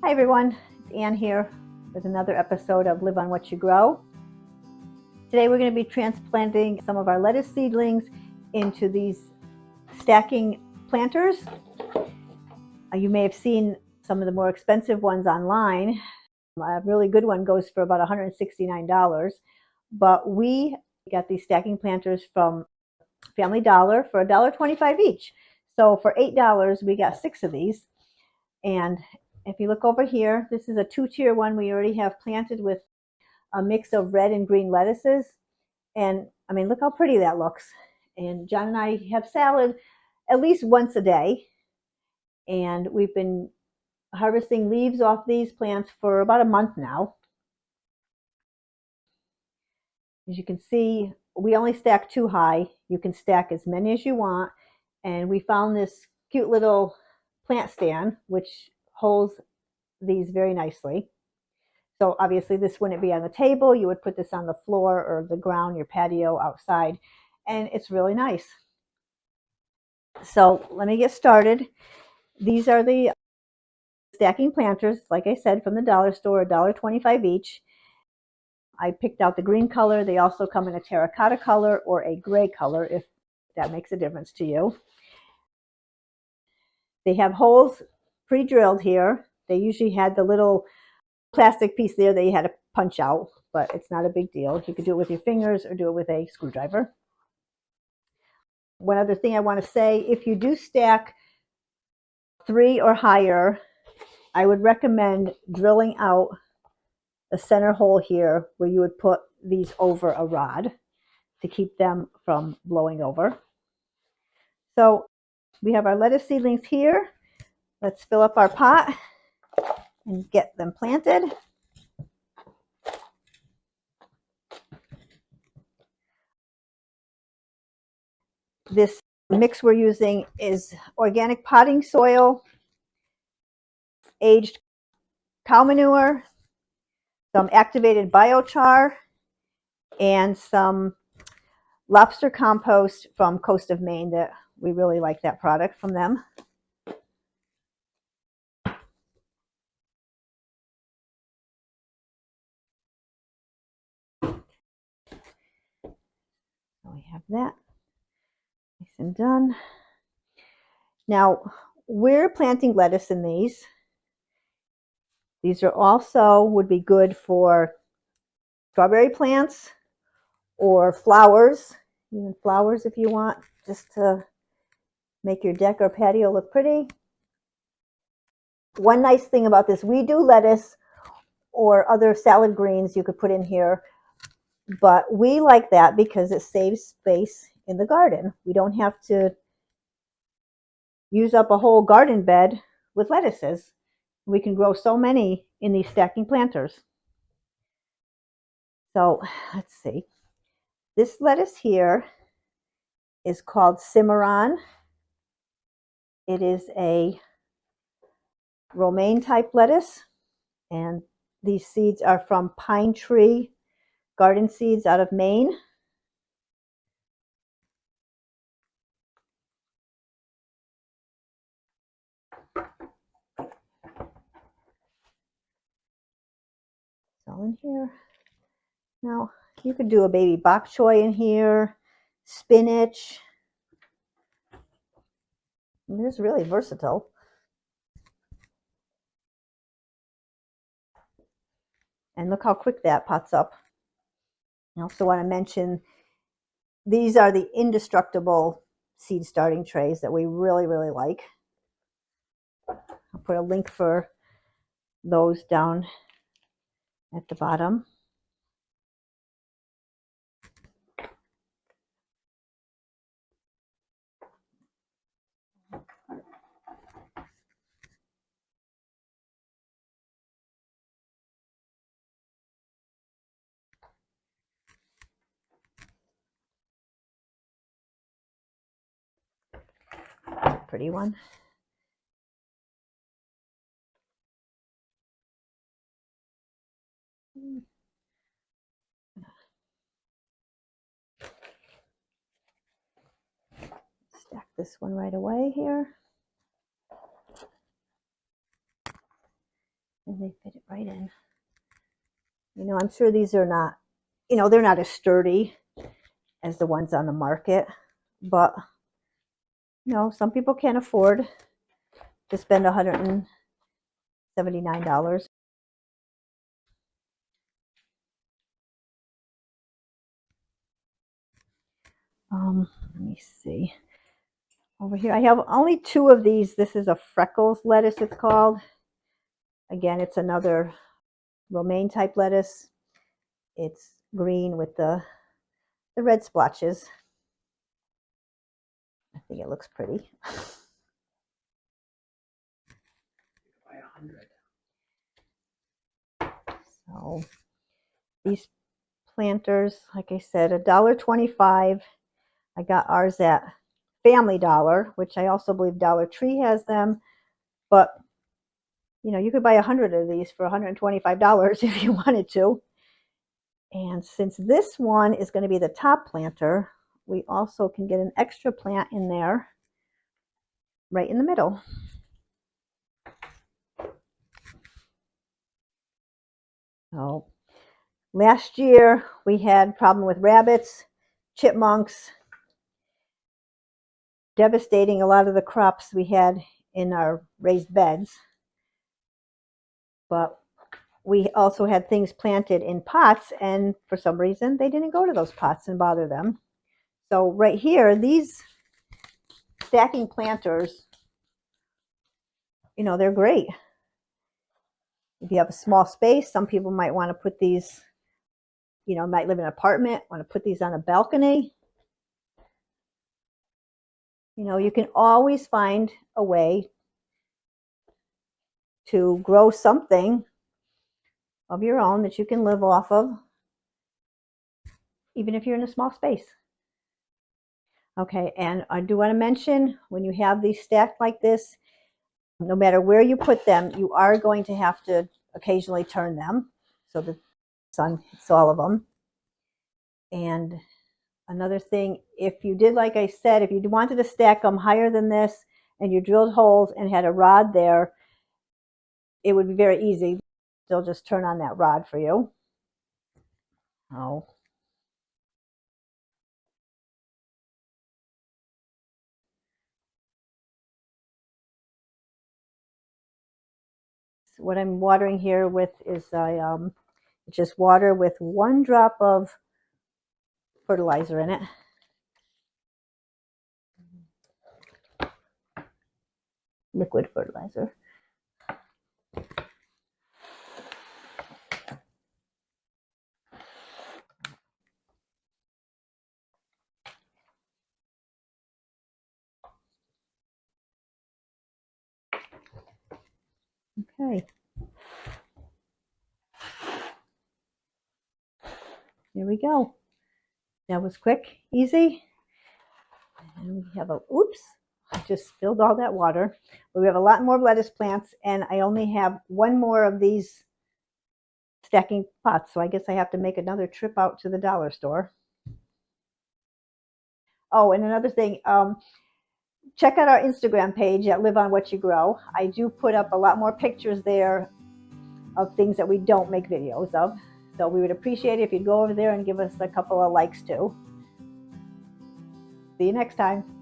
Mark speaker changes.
Speaker 1: Hi everyone, it's Ann here with another episode of Live on What You Grow. Today we're going to be transplanting some of our lettuce seedlings into these stacking planters. You may have seen some of the more expensive ones online. A really good one goes for about $169, but we got these stacking planters from Family Dollar for $1.25 each. So for $8 we got 6 of these. And if you look over here, this is a 2-tier one we already have planted with a mix of red and green lettuces. And I mean, look how pretty that looks. And John and I have salad at least once a day. And we've been harvesting leaves off these plants for about a month now. As you can see, we only stack 2 high. You can stack as many as you want. And we found this cute little plant stand, which holds these very nicely. So obviously this wouldn't be on the table. You would put this on the floor or the ground, your patio outside, and it's really nice. So let me get started. These are the stacking planters, like I said, from the dollar store, $1.25 each. I picked out the green color. They also come in a terracotta color or a gray color, if that makes a difference to you. They have holes pre-drilled here. They usually had the little plastic piece there that you had to punch out, but it's not a big deal. You could do it with your fingers or do it with a screwdriver. One other thing I want to say, if you do stack 3 or higher, I would recommend drilling out a center hole here where you would put these over a rod to keep them from blowing over. So we have our lettuce seedlings here. Let's fill up our pot and get them planted. This mix we're using is organic potting soil, aged cow manure, some activated biochar, and some Lobster compost from Coast of Maine. That we really like that product from them. So we have that nice and done. Now we're planting lettuce in these. These are also would be good for strawberry plants or flowers, even flowers if you want, just to make your deck or patio look pretty. One nice thing about this, we do lettuce or other salad greens you could put in here, but we like that because it saves space in the garden. We don't have to use up a whole garden bed with lettuces. We can grow so many in these stacking planters. So let's see. This lettuce here is called Cimarron. It is a romaine type lettuce, and these seeds are from Pine Tree Garden Seeds out of Maine. It's all in here. Now, you could do a baby bok choy in here, spinach. It's really versatile. And look how quick that pots up. I also want to mention these are the indestructible seed starting trays that we really, really like. I'll put a link for those down at the bottom. Pretty one. Stack this one right away here. And they fit it right in. You know, I'm sure these are not, you know, they're not as sturdy as the ones on the market, but you know, some people can't afford to spend $179. Let me see. Over here, I have only 2 of these. This is a freckles lettuce, it's called. Again, it's another romaine type lettuce. It's green with the red splotches. I think it looks pretty. So these planters, like I said, $1.25. I got ours at Family Dollar, which I also believe Dollar Tree has them. But you know, you could buy 100 of these for $125 if you wanted to. And since this one is going to be the top planter, we also can get an extra plant in there right in the middle. So last year we had a problem with rabbits, chipmunks, devastating a lot of the crops we had in our raised beds. But we also had things planted in pots, and for some reason they didn't go to those pots and bother them. So right here, these stacking planters, you know, they're great. If you have a small space, some people might want to put these, you know, might live in an apartment, want to put these on a balcony. You know, you can always find a way to grow something of your own that you can live off of, even if you're in a small space. Okay, and I do want to mention, when you have these stacked like this, no matter where you put them, you are going to have to occasionally turn them so the sun hits all of them. And another thing, if you did, like I said, if you wanted to stack them higher than this and you drilled holes and had a rod there, it would be very easy. They'll just turn on that rod for you. Oh. So what I'm watering here with is just water with 1 drop of fertilizer in it. Liquid fertilizer. Okay. Here we go. That was quick, easy. And we have a, oops, I just spilled all that water. But we have a lot more lettuce plants, and I only have 1 more of these stacking pots, so I guess I have to make another trip out to the dollar store. Oh, and another thing, check out our Instagram page at Live on What You Grow. I do put up a lot more pictures there of things that we don't make videos of. So we would appreciate it if you'd go over there and give us a couple of likes too. See you next time.